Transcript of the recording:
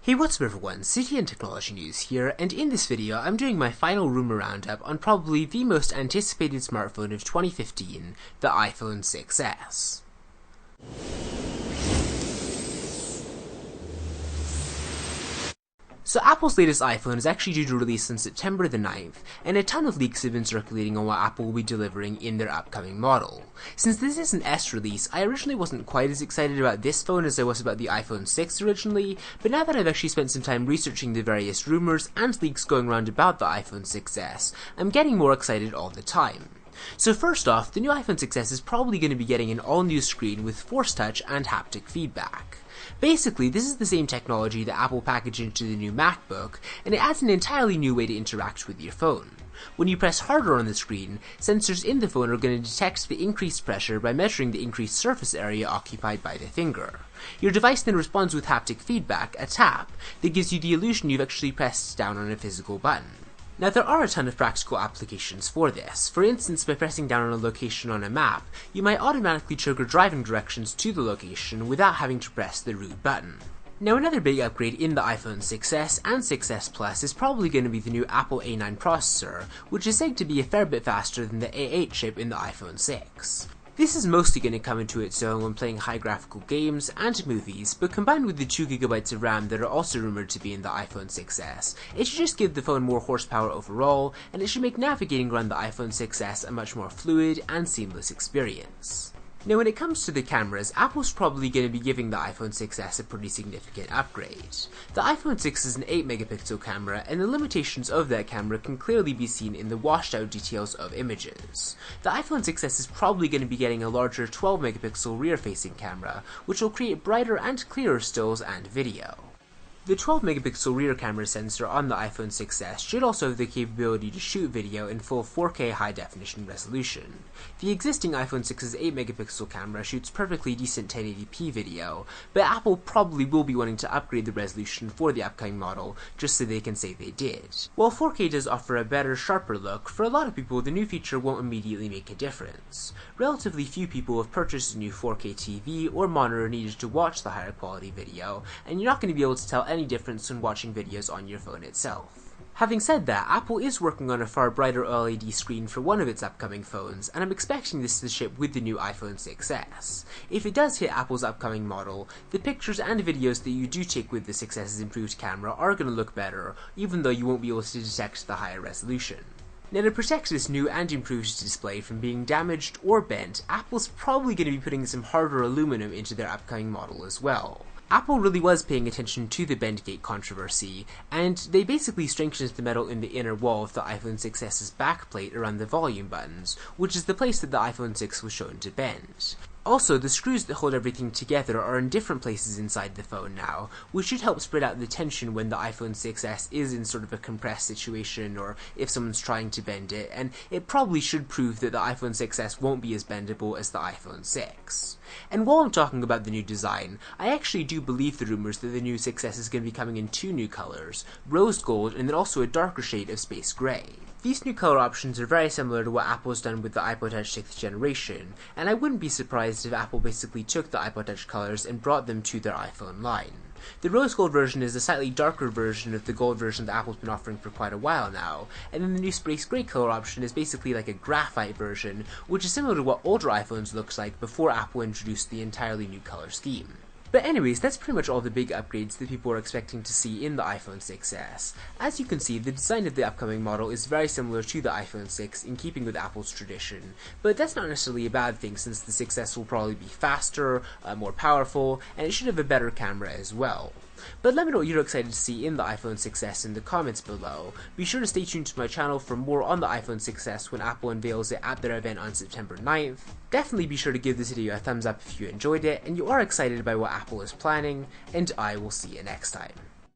Hey, what's up everyone, City and Technology News here, and in this video I'm doing my final rumor roundup on probably the most anticipated smartphone of 2015, the iPhone 6s. So Apple's latest iPhone is actually due to release on September the 9th, and a ton of leaks have been circulating on what Apple will be delivering in their upcoming model. Since this is an S release, I originally wasn't quite as excited about this phone as I was about the iPhone 6 originally, but now that I've actually spent some time researching the various rumors and leaks going around about the iPhone 6s, I'm getting more excited all the time. So first off, the new iPhone 6s is probably going to be getting an all-new screen with Force Touch and haptic feedback. Basically, this is the same technology that Apple packaged into the new MacBook, and it adds an entirely new way to interact with your phone. When you press harder on the screen, sensors in the phone are going to detect the increased pressure by measuring the increased surface area occupied by the finger. Your device then responds with haptic feedback, a tap, that gives you the illusion you've actually pressed down on a physical button. Now there are a ton of practical applications for this. For instance, by pressing down on a location on a map, you might automatically trigger driving directions to the location without having to press the root button. Now another big upgrade in the iPhone 6s and 6s Plus is probably going to be the new Apple A9 processor, which is said to be a fair bit faster than the A8 chip in the iPhone 6. This is mostly going to come into its own when playing high graphical games and movies, but combined with the 2GB of RAM that are also rumored to be in the iPhone 6s, it should just give the phone more horsepower overall, and it should make navigating around the iPhone 6s a much more fluid and seamless experience. Now when it comes to the cameras, Apple's probably going to be giving the iPhone 6s a pretty significant upgrade. The iPhone 6 is an 8-megapixel camera, and the limitations of that camera can clearly be seen in the washed out details of images. The iPhone 6s is probably going to be getting a larger 12-megapixel rear-facing camera, which will create brighter and clearer stills and video. The 12-megapixel rear camera sensor on the iPhone 6s should also have the capability to shoot video in full 4K high-definition resolution. The existing iPhone 6's 8-megapixel camera shoots perfectly decent 1080p video, but Apple probably will be wanting to upgrade the resolution for the upcoming model just so they can say they did. While 4K does offer a better, sharper look, for a lot of people the new feature won't immediately make a difference. Relatively few people have purchased a new 4K TV or monitor needed to watch the higher quality video, and you're not going to be able to tell any difference when watching videos on your phone itself. Having said that, Apple is working on a far brighter OLED screen for one of its upcoming phones, and I'm expecting this to ship with the new iPhone 6s. If it does hit Apple's upcoming model, the pictures and videos that you do take with the 6s's improved camera are going to look better, even though you won't be able to detect the higher resolution. Now to protect this new and improved display from being damaged or bent, Apple's probably going to be putting some harder aluminum into their upcoming model as well. Apple really was paying attention to the bendgate controversy, and they basically strengthened the metal in the inner wall of the iPhone 6s's backplate around the volume buttons, which is the place that the iPhone 6 was shown to bend. Also, the screws that hold everything together are in different places inside the phone now, which should help spread out the tension when the iPhone 6s is in sort of a compressed situation or if someone's trying to bend it, and it probably should prove that the iPhone 6s won't be as bendable as the iPhone 6. And while I'm talking about the new design, I actually do believe the rumors that the new 6s is going to be coming in two new colors, rose gold and then also a darker shade of space gray. These new color options are very similar to what Apple's done with the iPod Touch 6th generation, and I wouldn't be surprised if Apple basically took the iPod Touch colors and brought them to their iPhone line. The rose gold version is a slightly darker version of the gold version that Apple's been offering for quite a while now, and then the new space gray color option is basically like a graphite version, which is similar to what older iPhones looked like before Apple introduced the entirely new color scheme. But anyways, that's pretty much all the big upgrades that people are expecting to see in the iPhone 6s. As you can see, the design of the upcoming model is very similar to the iPhone 6 in keeping with Apple's tradition, but that's not necessarily a bad thing since the 6s will probably be faster, more powerful, and it should have a better camera as well. But let me know what you're excited to see in the iPhone 6s in the comments below. Be sure to stay tuned to my channel for more on the iPhone 6s when Apple unveils it at their event on September 9th. Definitely be sure to give this video a thumbs up if you enjoyed it and you are excited by what Apple is planning, and I will see you next time.